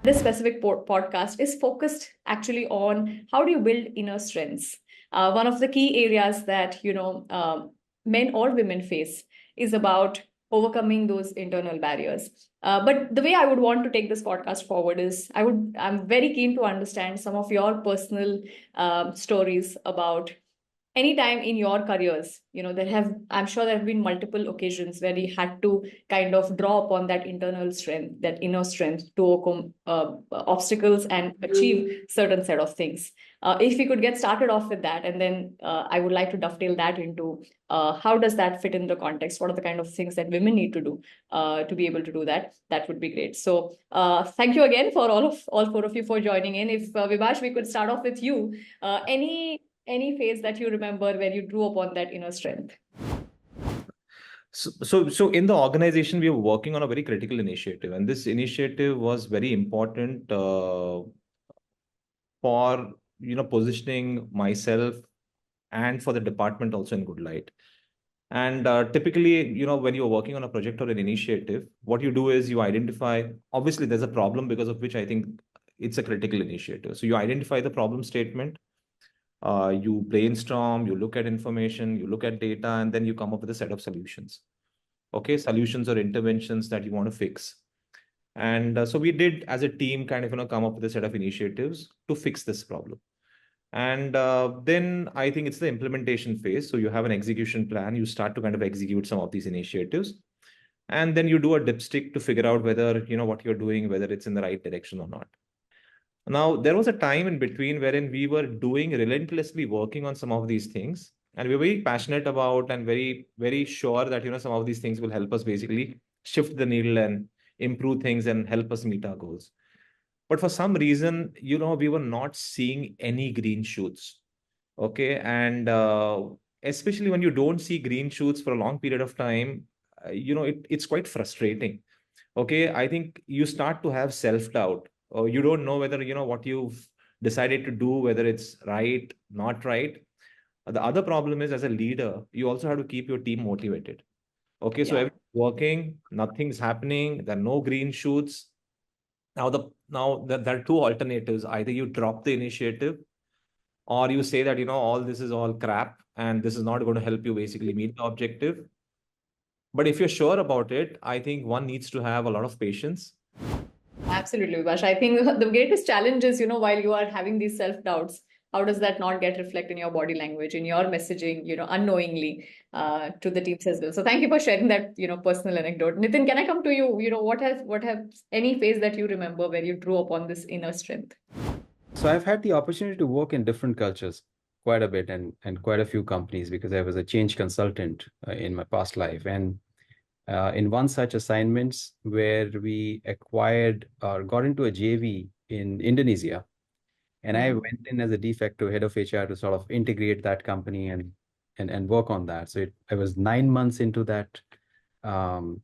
This specific podcast is focused actually on how do you build inner strengths. One of the key areas that men or women face is about overcoming those internal barriers. But the way I would want to take this podcast forward is I'm very keen to understand some of your personal stories about anytime in your careers. I'm sure there have been multiple occasions where you had to kind of draw upon that internal strength, that inner strength, to overcome obstacles and achieve certain set of things. If we could get started off with that, and then I would like to dovetail that into how does that fit in the context, what are the kind of things that women need to do to be able to do that, that would be great. So thank you again for all four of you for joining in. If Vibhash, we could start off with you. Any phase that you remember where you drew upon that inner strength? So in the organization, we were working on a very critical initiative, and this initiative was very important for positioning myself and for the department also in good light. And typically, when you're working on a project or an initiative, what you do is you identify. Obviously, there's a problem because of which I think it's a critical initiative. So you identify the problem statement. You brainstorm, you look at information, you look at data, and then you come up with a set of solutions. Okay, solutions or interventions that you want to fix. And so we did, as a team, kind of come up with a set of initiatives to fix this problem. And then I think it's the implementation phase. So you have an execution plan, you start to kind of execute some of these initiatives. And then you do a dipstick to figure out whether, what you're doing, whether it's in the right direction or not. Now, there was a time in between wherein we were doing relentlessly working on some of these things. And we were very passionate about and very, very sure that, some of these things will help us basically shift the needle and improve things and help us meet our goals. But for some reason, we were not seeing any green shoots. Okay. And especially when you don't see green shoots for a long period of time, it's quite frustrating. Okay. I think you start to have self-doubt, or you don't know whether, what you've decided to do, whether it's right, not right. The other problem is, as a leader, you also have to keep your team motivated. Okay. So everything's working, nothing's happening, there are no green shoots. Now there are two alternatives. Either you drop the initiative, or you say that, all this is all crap and this is not going to help you basically meet the objective. But if you're sure about it, I think one needs to have a lot of patience. Absolutely, Vibhash. I think the greatest challenge is, while you are having these self-doubts, how does that not get reflected in your body language, in your messaging, unknowingly to the teams as well. So thank you for sharing that, personal anecdote. Nitin, can I come to you? What have any phase that you remember where you drew upon this inner strength? So I've had the opportunity to work in different cultures quite a bit, and quite a few companies, because I was a change consultant in my past life. And in one such assignments where we acquired or got into a JV in Indonesia, and I went in as a de facto head of HR to sort of integrate that company and work on that. So I was 9 months into that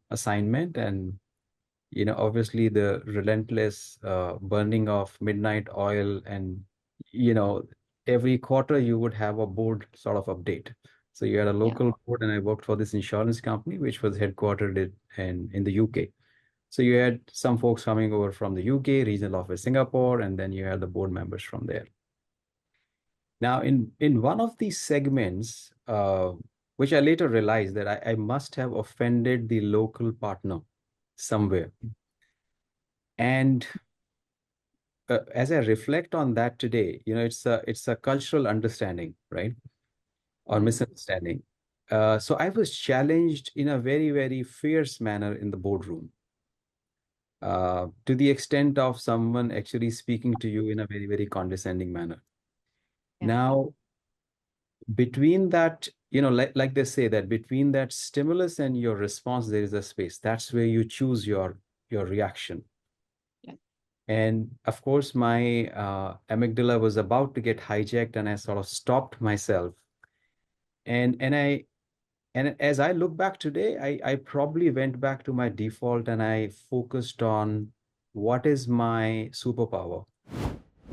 assignment, and obviously the relentless burning of midnight oil, and every quarter you would have a board sort of update. So you had a local board, and I worked for this insurance company which was headquartered in the UK. So you had some folks coming over from the UK, regional office Singapore, and then you had the board members from there. Now, in one of these segments, which I later realized that I must have offended the local partner somewhere. And as I reflect on that today, it's a cultural understanding, right? Or misunderstanding. So I was challenged in a very, very fierce manner in the boardroom, to the extent of someone actually speaking to you in a very, very condescending manner. Now, between that, like they say that between that stimulus and your response, there is a space. That's where you choose your reaction. And of course, my amygdala was about to get hijacked, and I sort of stopped myself. And as I look back today, I probably went back to my default, and I focused on what is my superpower.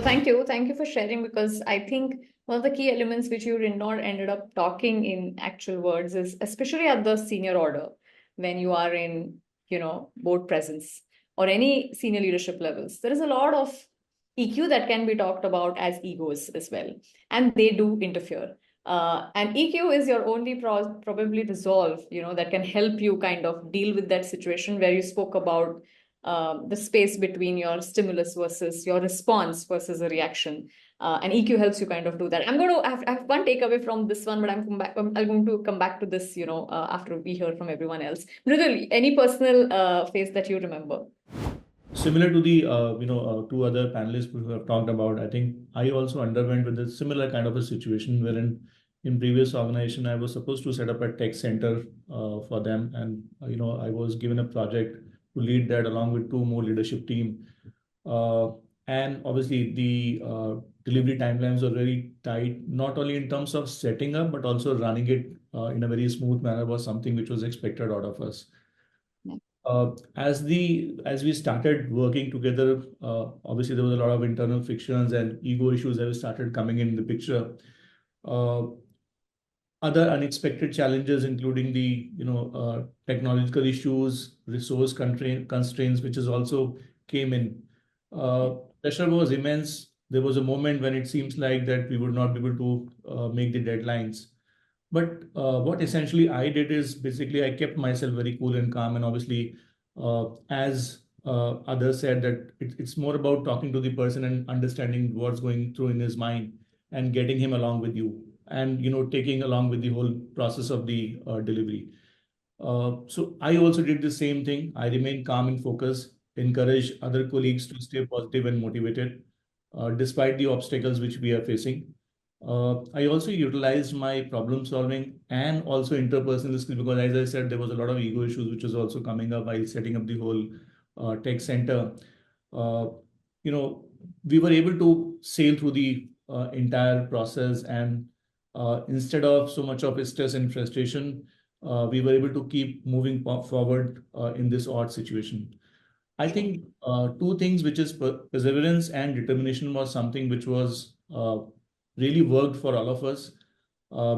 Thank you for sharing, because I think one of the key elements which you did not ended up talking in actual words is, especially at the senior order, when you are in, board presence, or any senior leadership levels, there is a lot of EQ that can be talked about as egos as well, and they do interfere. And EQ is your only probably resolve, that can help you kind of deal with that situation where you spoke about the space between your stimulus versus your response versus a reaction. And EQ helps you kind of do that. I have one takeaway from this one, but I'm going to come back to this, after we hear from everyone else. Mridul, any personal phase that you remember? Similar to the two other panelists who have talked about, I think I also underwent with a similar kind of a situation wherein in previous organization I was supposed to set up a tech center for them, and I was given a project to lead that along with two more leadership team, and obviously the delivery timelines were very tight, not only in terms of setting up but also running it in a very smooth manner was something which was expected out of us. As we started working together, obviously there was a lot of internal frictions and ego issues that started coming in the picture. Other unexpected challenges, including the technological issues, resource constraints, which is also came in. Pressure was immense. There was a moment when it seems like that we would not be able to make the deadlines. But what essentially I did is basically I kept myself very cool and calm. And obviously, as others said, that it's more about talking to the person and understanding what's going through in his mind and getting him along with you, and taking along with the whole process of the delivery. So I also did the same thing. I remained calm and focused, encourage other colleagues to stay positive and motivated, despite the obstacles which we are facing. I also utilized my problem solving and also interpersonal skills, because, as I said, there was a lot of ego issues which was also coming up while setting up the whole tech center. Uh, we were able to sail through the entire process, and instead of so much of stress and frustration, we were able to keep moving forward in this odd situation. I think two things, which is perseverance and determination, was something which was really worked for all of us,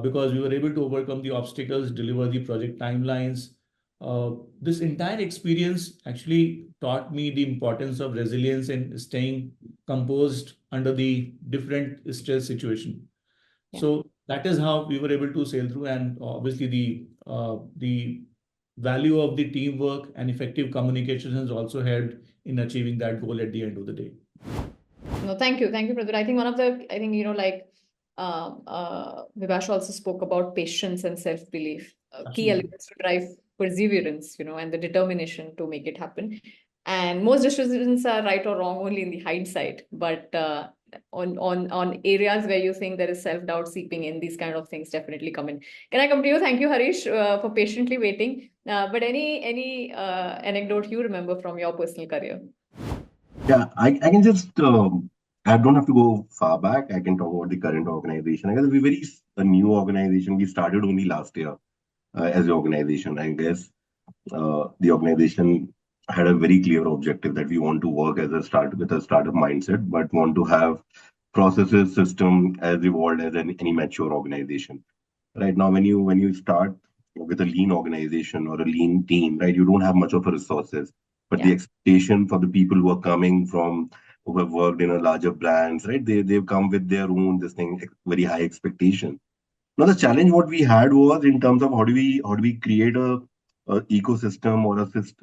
because we were able to overcome the obstacles, deliver the project timelines. This entire experience actually taught me the importance of resilience and staying composed under the different stress situation. Yeah. So that is how we were able to sail through, and obviously the value of the teamwork and effective communication has also helped in achieving that goal at the end of the day. No, thank you, Pradhan. I think Vibhash also spoke about patience and self-belief, key Absolutely. elements to drive perseverance, and the determination to make it happen. And most decisions are right or wrong only in the hindsight, but on areas where you think there is self-doubt seeping in, these kind of things definitely come in. Can I come to you? Thank you, Harish, for patiently waiting. But any anecdote you remember from your personal career? Yeah, I can just, I don't have to go far back. I can talk about the current organization. I guess we're a new organization. We started only last year as an organization. I guess the organization had a very clear objective that we want to work as a with a startup mindset, but want to have processes, system as evolved as any mature organization. Right now, when you start with a lean organization or a lean team, right, you don't have much of a resources, but the expectation for the people who are coming from, who have worked in a larger brands, right, they've come with their own this thing, very high expectation. Now the challenge what we had was in terms of how do we create a ecosystem or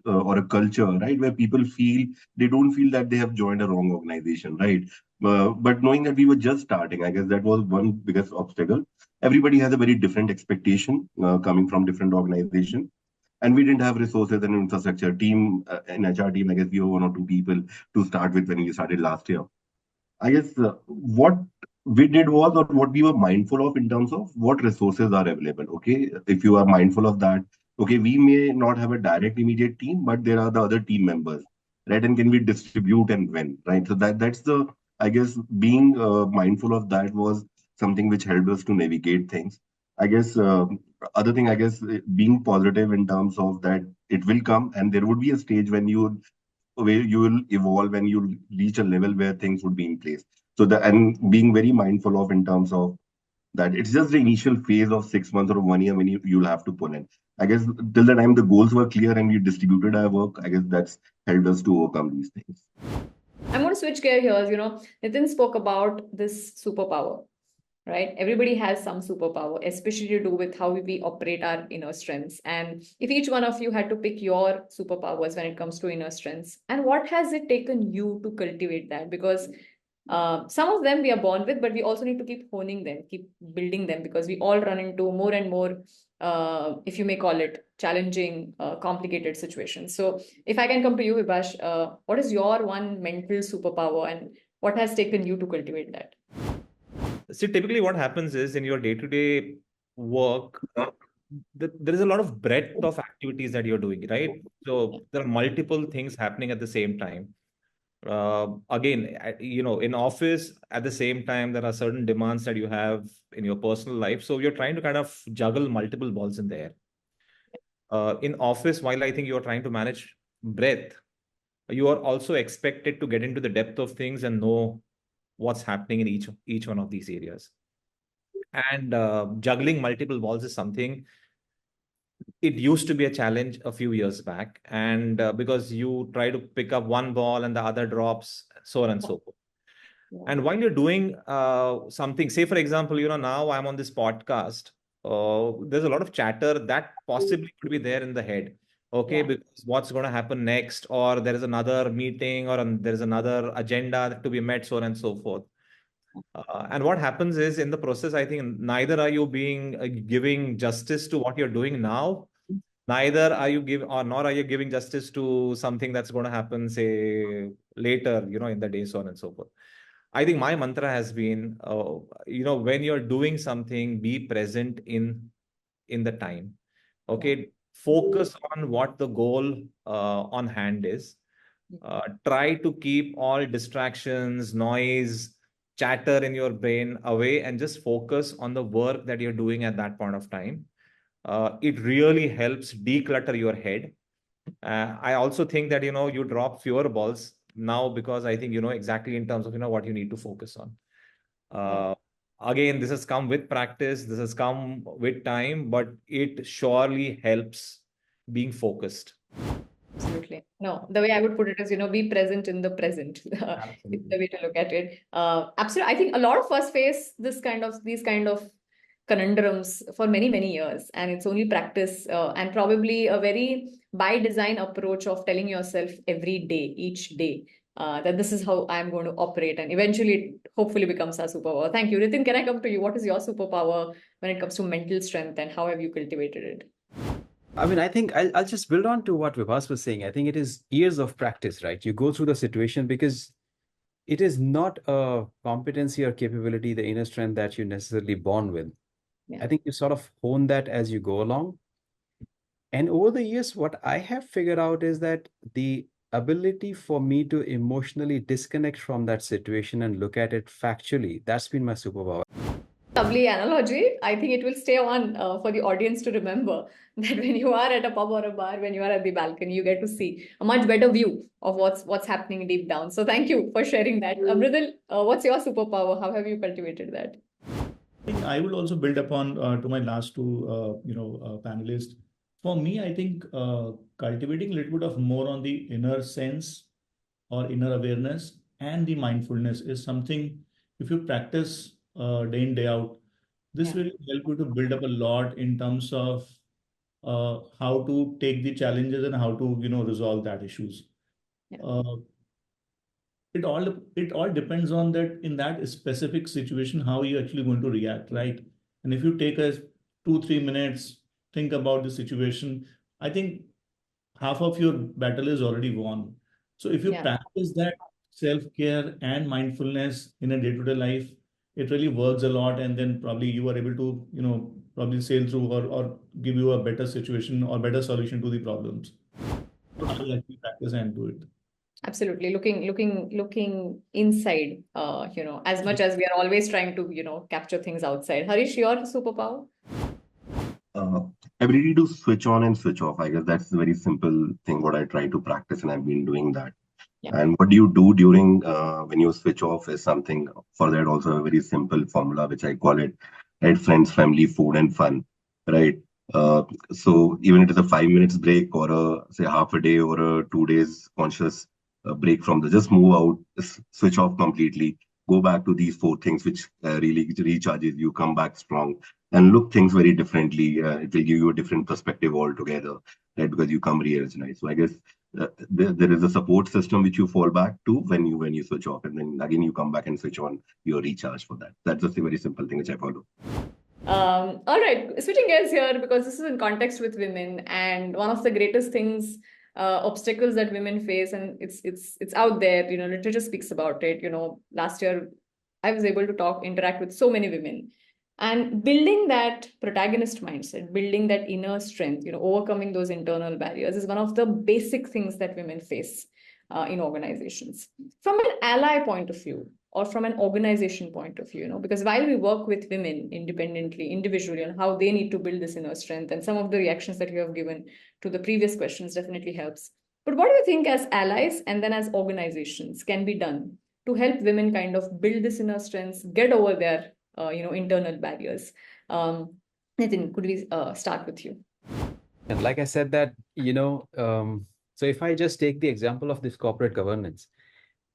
or a culture, right, where people feel they don't feel that they have joined a wrong organization, right? But knowing that we were just starting, I guess that was one biggest obstacle. Everybody has a very different expectation coming from different organization, and we didn't have resources and infrastructure. Team in HR team, I guess we were one or two people to start with when we started last year. I guess what we did was, or what we were mindful of in terms of what resources are available. Okay, if you are mindful of that, okay, we may not have a direct immediate team, but there are the other team members, right? And can we distribute and when, right? So that's the, I guess, being mindful of that was something which helped us to navigate things. I guess other thing, I guess, being positive in terms of that it will come, and there would be a stage where you will evolve and you'll reach a level where things would be in place. So and being very mindful of in terms of that it's just the initial phase of 6 months or 1 year when you'll have to pull in. I guess till the time the goals were clear and we distributed our work, I guess that's helped us to overcome these things. I'm going to switch gear here. Nitin spoke about this superpower, right? Everybody has some superpower, especially to do with how we operate our inner strengths. And if each one of you had to pick your superpowers when it comes to inner strengths, and what has it taken you to cultivate that? Because some of them we are born with, but we also need to keep honing them, keep building them, because we all run into more and more, if you may call it, challenging, complicated situations. So, if I can come to you, Vibhash, what is your one mental superpower, and what has taken you to cultivate that? See, typically what happens is in your day-to-day work, there is a lot of breadth of activities that you're doing, right? So there are multiple things happening at the same time. Again, in office, at the same time, there are certain demands that you have in your personal life. So you're trying to kind of juggle multiple balls in the air. In office, while I think you're trying to manage breadth, you are also expected to get into the depth of things and know what's happening in each one of these areas. And juggling multiple balls is something, it used to be a challenge a few years back. And because you try to pick up one ball and the other drops, so on and so forth. And while you're doing something, say, for example, now I'm on this podcast, there's a lot of chatter that possibly could be there in the head. Okay, because what's going to happen next, or there is another meeting, or there is another agenda to be met, so on and so forth. And what happens is in the process, I think neither are you giving justice to what you're doing now, neither are you nor are you giving justice to something that's going to happen, say, later, in the day, so on and so forth. I think my mantra has been, when you're doing something, be present in the time. Okay, focus on what the goal on hand is. Try to keep all distractions, noise, chatter in your brain away, and just focus on the work that you're doing at that point of time. It really helps declutter your head. I also think that, you drop fewer balls now, because I think, exactly in terms of, what you need to focus on. Again, this has come with practice, this has come with time, but it surely helps being focused. Absolutely. No, the way I would put it is, be present in the present. It's the way to look at it. Absolutely. I think a lot of us face these kind of conundrums for many, many years. And it's only practice and probably a very by design approach of telling yourself every day, each day, that this is how I'm going to operate. And eventually, it hopefully becomes our superpower. Thank you. Nitin, can I come to you? What is your superpower when it comes to mental strength, and how have you cultivated it? I mean, I think I'll just build on to what Vibhash was saying. I think it is years of practice, right? You go through the situation because it is not a competency or capability, the inner strength that you're necessarily born with. I think you sort of hone that as you go along. And over the years, what I have figured out is that the ability for me to emotionally disconnect from that situation and look at it factually, that's been my superpower. Lovely analogy. I think it will stay on for the audience to remember that when you are at a pub or a bar, when you are at the balcony, you get to see a much better view of what's happening deep down. So thank you for sharing that. Mridul, what's your superpower? How have you cultivated that? I think I would also build upon to my last two panelists. For me, I think cultivating a little bit of more on the inner sense or inner awareness and the mindfulness is something, if you practice day in, day out, this will help you to build up a lot in terms of how to take the challenges and how to, resolve that issues. Uh, it all depends on that in that specific situation, how you're actually going to react, right? And if you take us 2-3 minutes, think about the situation, I think half of your battle is already won. So if you practice that self-care and mindfulness in a day-to-day life, it really works a lot. And then probably you are able to, probably sail through or give you a better situation or better solution to the problems. So I will actually practice and do it. Absolutely. Looking inside, as much as we are always trying to, capture things outside. Harish, your superpower? Ability to switch on and switch off. I guess that's a very simple thing what I try to practice, and I've been doing that. And what do you do during when you switch off is something for that also a very simple formula, which I call it, right? Friends, family, food, and fun, right? So even it is a 5 minutes break or a say half a day or a 2 days conscious break from the just move out, switch off completely, go back to these four things which really recharges you, come back strong and look things very differently. It will give you a different perspective altogether, right? Because you come re-energized. So I guess there is a support system which you fall back to when you switch off, and then again you come back and switch on your recharge for that. That's just a very simple thing which I follow. All right, switching gears here because this is in context with women, and one of the greatest things, obstacles that women face, and it's out there. Literature speaks about it. Last year I was able to interact with so many women, and building that protagonist mindset, building that inner strength, overcoming those internal barriers is one of the basic things that women face in organizations. From an ally point of view, or from an organization point of view, because while we work with women independently, individually, on how they need to build this inner strength, and some of the reactions that you have given to the previous questions definitely helps. But what do you think as allies and then as organizations can be done to help women kind of build this inner strength, get over their internal barriers? Nitin, could we start with you? And like I said that, so if I just take the example of this corporate governance,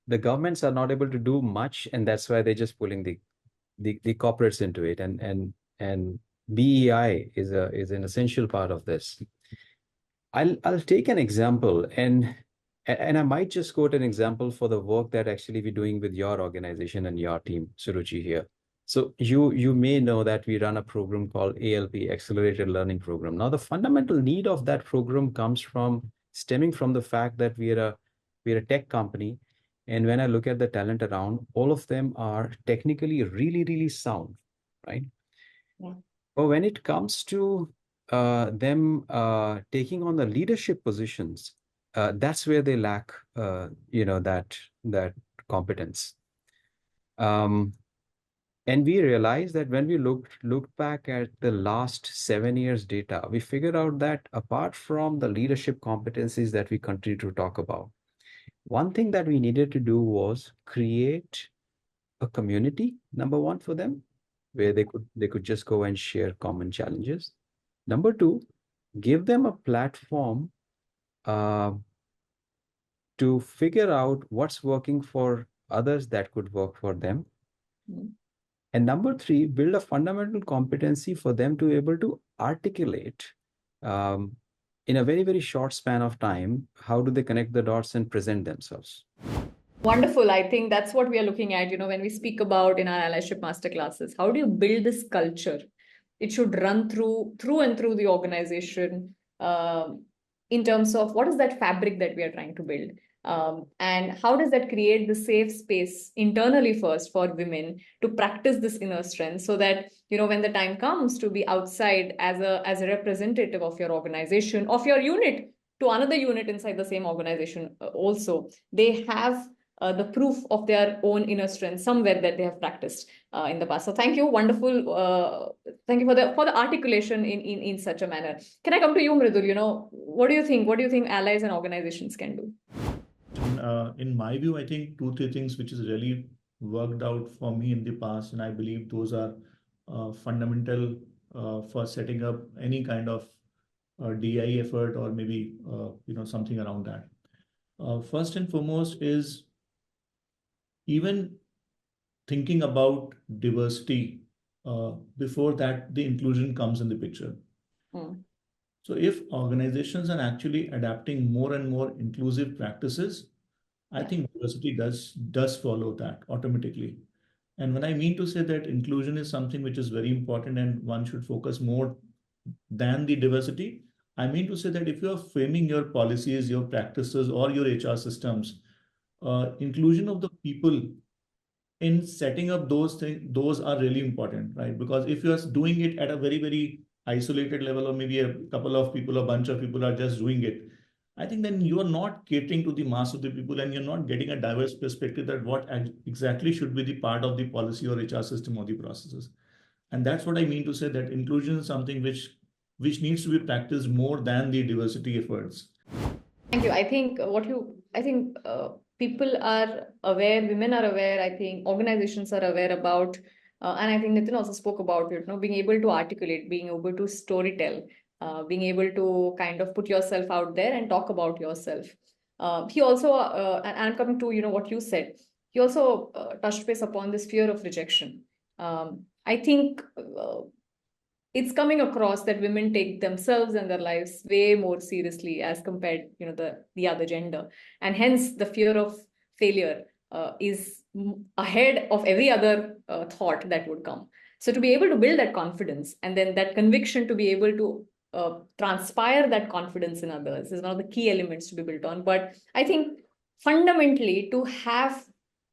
the governments are not able to do much, and that's why they're just pulling the corporates into it. And BEI is an essential part of this. I'll take an example, and I might just quote an example for the work that actually we're doing with your organization and your team, Suruchi here. So you may know that we run a program called ALP, Accelerated Learning Program. Now, the fundamental need of that program comes from stemming from the fact that we're a tech company. And when I look at the talent around, all of them are technically really, really sound, right? Yeah. But when it comes to them taking on the leadership positions, that's where they lack, that competence. And we realized that when we looked back at the last 7 years data, we figured out that apart from the leadership competencies that we continue to talk about, one thing that we needed to do was create a community, number one, for them, where they could just go and share common challenges. Number two, give them a platform to figure out what's working for others that could work for them. Mm-hmm. And number three, build a fundamental competency for them to be able to articulate in a very, very short span of time, how do they connect the dots and present themselves? Wonderful. I think that's what we are looking at, when we speak about in our allyship masterclasses. How do you build this culture? It should run through and through the organization, in terms of what is that fabric that we are trying to build. And how does that create the safe space internally first for women to practice this inner strength, so that when the time comes to be outside as a representative of your organization, of your unit, to another unit inside the same organization, also they have the proof of their own inner strength somewhere that they have practiced in the past. So thank you, wonderful. Thank you for the articulation in such a manner. Can I come to you, Mridul? What do you think? What do you think allies and organizations can do? In my view, I think 2-3 things which is really worked out for me in the past, and I believe those are fundamental for setting up any kind of DI effort or maybe something around that. First and foremost is even thinking about diversity before that the inclusion comes in the picture. So if organizations are actually adapting more and more inclusive practices, I think diversity does follow that automatically. And when I mean to say that inclusion is something which is very important and one should focus more than the diversity, I mean to say that if you are framing your policies, your practices, or your HR systems, inclusion of the people in setting up those things, those are really important, right? Because if you are doing it at a very, very isolated level, or maybe a couple of people, a bunch of people are just doing it, I think then you are not catering to the mass of the people, and you're not getting a diverse perspective that what exactly should be the part of the policy or HR system or the processes. And that's what I mean to say that inclusion is something which needs to be practiced more than the diversity efforts. Thank you. I think people are aware, women are aware, I think organizations are aware about, and I think Nitin also spoke about it, being able to articulate, being able to storytell being able to kind of put yourself out there and talk about yourself. He also, and I'm coming to, what you said, he also touched base upon this fear of rejection. I think it's coming across that women take themselves and their lives way more seriously as compared, the other gender, and hence the fear of failure is ahead of every other thought that would come. So to be able to build that confidence and then that conviction to be able to transpire that confidence in others is one of the key elements to be built on. But I think fundamentally to have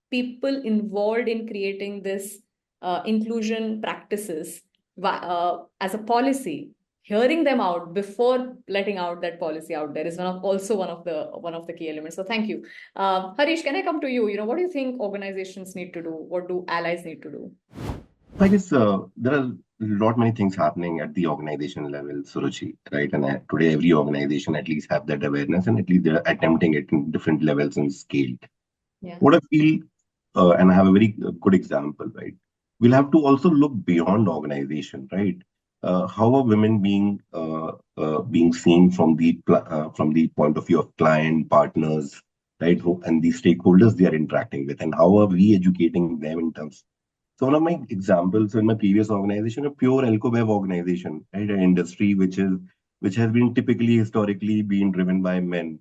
people involved in creating this inclusion practices as a policy, hearing them out before letting out that policy out there is also one of the key elements. So thank you. Harish, can I come to you? What do you think organizations need to do? What do allies need to do? I guess there are lot many things happening at the organization level, Suruchi, right? And today every organization at least have that awareness, and at least they're attempting it in different levels and scale. Yeah. What I feel, and I have a very good example, right? We'll have to also look beyond organization, right? How are women being seen from the point of view of client partners, right? And the stakeholders they are interacting with, and how are we educating them in terms. So one of my examples in my previous organization, a pure alcobev organization, right? An industry which has been typically historically been driven by men,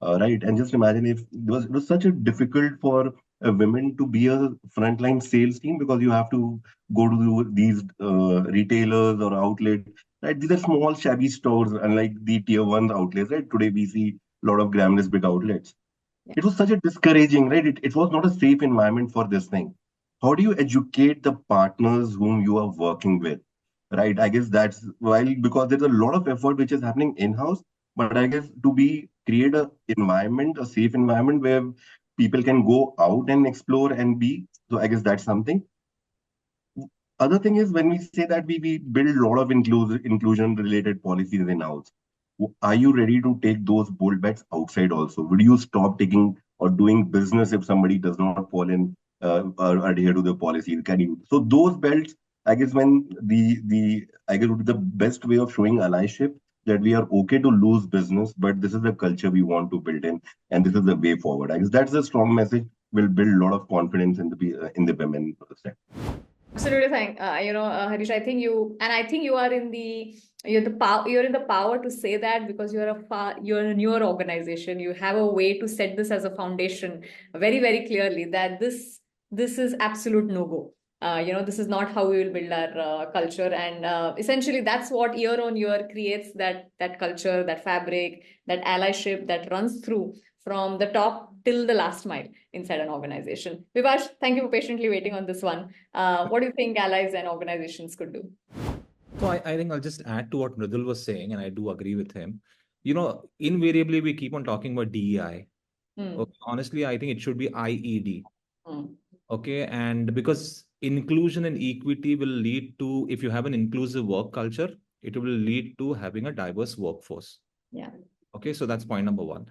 right? And just imagine if it was such a difficult for women to be a frontline sales team because you have to go to these retailers or outlets, right? These are small shabby stores, unlike the tier one outlets, right? Today we see a lot of glamorous big outlets. It was such a discouraging, right? It was not a safe environment for this thing. How do you educate the partners whom you are working with, right? I guess that's while because there's a lot of effort which is happening in-house, but I guess to be create a environment, a safe environment where people can go out and explore and be. So I guess that's something. Other thing is when we say that we build a lot of inclusion related policies in-house, are you ready to take those bold bets outside also? Would you stop taking or doing business if somebody does not fall in or adhere to the policies? Can you? So those belts, I guess, when the I guess would be the best way of showing allyship that we are okay to lose business, but this is the culture we want to build in, and this is the way forward. I guess that's a strong message. Will build a lot of confidence in the women sector. Absolutely, Harish. I think you are in you're in the power to say that because you're a newer organization. You have a way to set this as a foundation very, very clearly that this is absolute no go. This is not how we will build our culture, and essentially that's what year on year creates that culture, that fabric, that allyship that runs through from the top till the last mile inside an organization. Vibhash, thank you for patiently waiting on this one. What do you think allies and organizations could do? So I think I'll just add to what Mridul was saying, and I do agree with him. Invariably we keep on talking about DEI. Okay, honestly, I think it should be IED. Okay, and because inclusion and equity will lead to, if you have an inclusive work culture, it will lead to having a diverse workforce. Yeah. Okay, so that's point number one.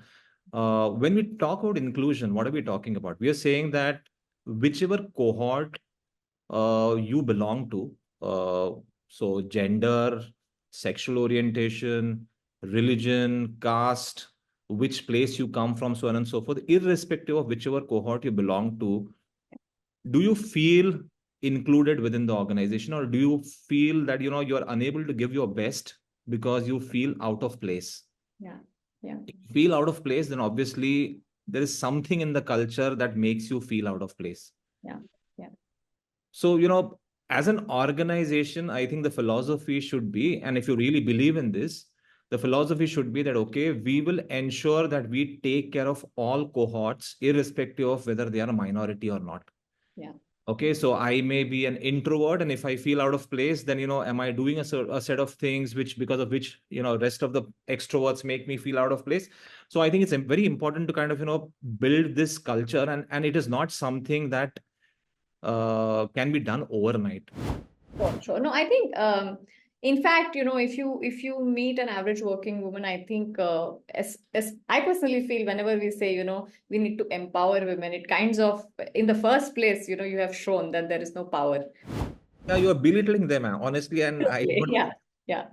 When we talk about inclusion, what are we talking about? We are saying that whichever cohort you belong to, so gender, sexual orientation, religion, caste, which place you come from, so on and so forth, irrespective of whichever cohort you belong to, do you feel included within the organization, or do you feel that you're unable to give your best because you feel out of place? Yeah. If you feel out of place, then obviously there is something in the culture that makes you feel out of place. Yeah. So as an organization, I think the philosophy should be, and if you really believe in this, the philosophy should be that, okay, we will ensure that we take care of all cohorts irrespective of whether they are a minority or not. Yeah. Okay, so I may be an introvert, and if I feel out of place, then am I doing a set of things because of which rest of the extroverts make me feel out of place? So I think it's very important to kind of build this culture, and it is not something that can be done overnight. Sure. No, I think in fact, if you meet an average working woman, I think as I personally feel, whenever we say we need to empower women, it kinds of, in the first place, you have shown that there is no power. Yeah, you are belittling them, honestly, and Yeah.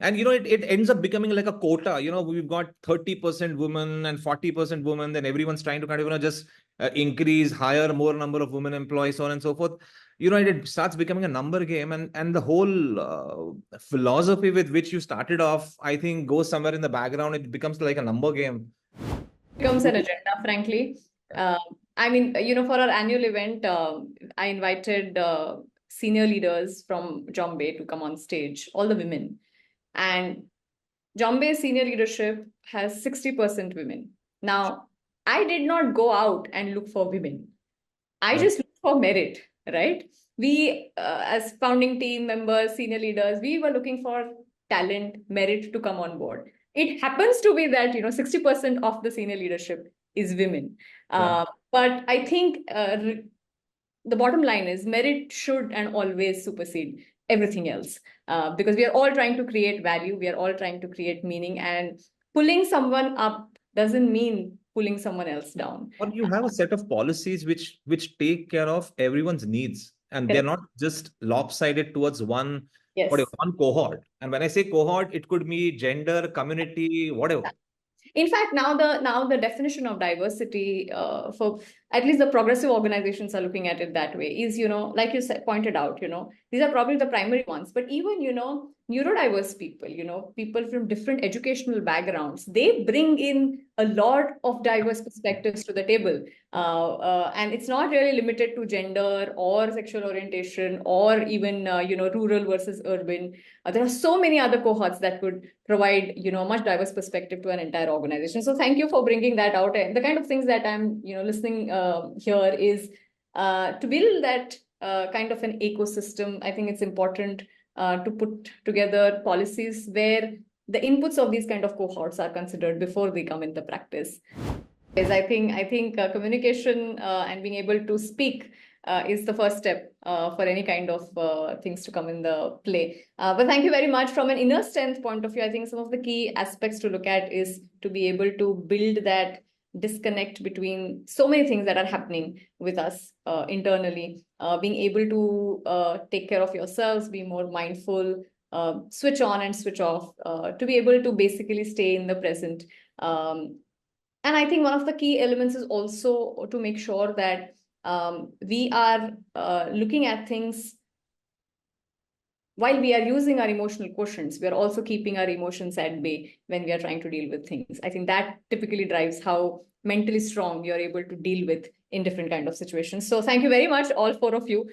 And it ends up becoming like a quota. We've got 30% women and 40% women, then everyone's trying to kind of just increase, hire more number of women employees, so on and so forth. It starts becoming a number game, and the whole philosophy with which you started off, I think, goes somewhere in the background. It becomes like a number game. Becomes an agenda, frankly. I mean, for our annual event, I invited senior leaders from Jombay to come on stage, all the women. And Jombay senior leadership has 60% women. Now, I did not go out and look for women. I just looked for merit, right? We, as founding team members, senior leaders, we were looking for talent, merit to come on board. It happens to be that 60% of the senior leadership is women. But I think the bottom line is merit should and always supersede everything else, because we are all trying to create value, we are all trying to create meaning, and pulling someone up doesn't mean pulling someone else down. Or you have a set of policies which take care of everyone's needs, and they're not just lopsided towards one cohort. And when I say cohort, it could be gender, community, whatever. In fact, now the definition of diversity, for at least the progressive organizations are looking at it that way, is, like you said, pointed out, these are probably the primary ones. But even, neurodiverse people, people from different educational backgrounds, they bring in a lot of diverse perspectives to the table. And it's not really limited to gender or sexual orientation or even, rural versus urban. There are so many other cohorts that could provide, much diverse perspective to an entire organization. So thank you for bringing that out. And the kind of things that I'm, listening here is to build that kind of an ecosystem. I think it's important to put together policies where the inputs of these kind of cohorts are considered before they come into practice. Because I think communication and being able to speak is the first step for any kind of things to come in the play. But thank you very much. From an inner strength point of view, I think some of the key aspects to look at is to be able to build that disconnect between so many things that are happening with us internally, being able to take care of yourselves, be more mindful, switch on and switch off, to be able to basically stay in the present. And I think one of the key elements is also to make sure that we are looking at things while we are using our emotional quotients, we are also keeping our emotions at bay when we are trying to deal with things. I think that typically drives how mentally strong you're able to deal with in different kind of situations. So thank you very much, all four of you.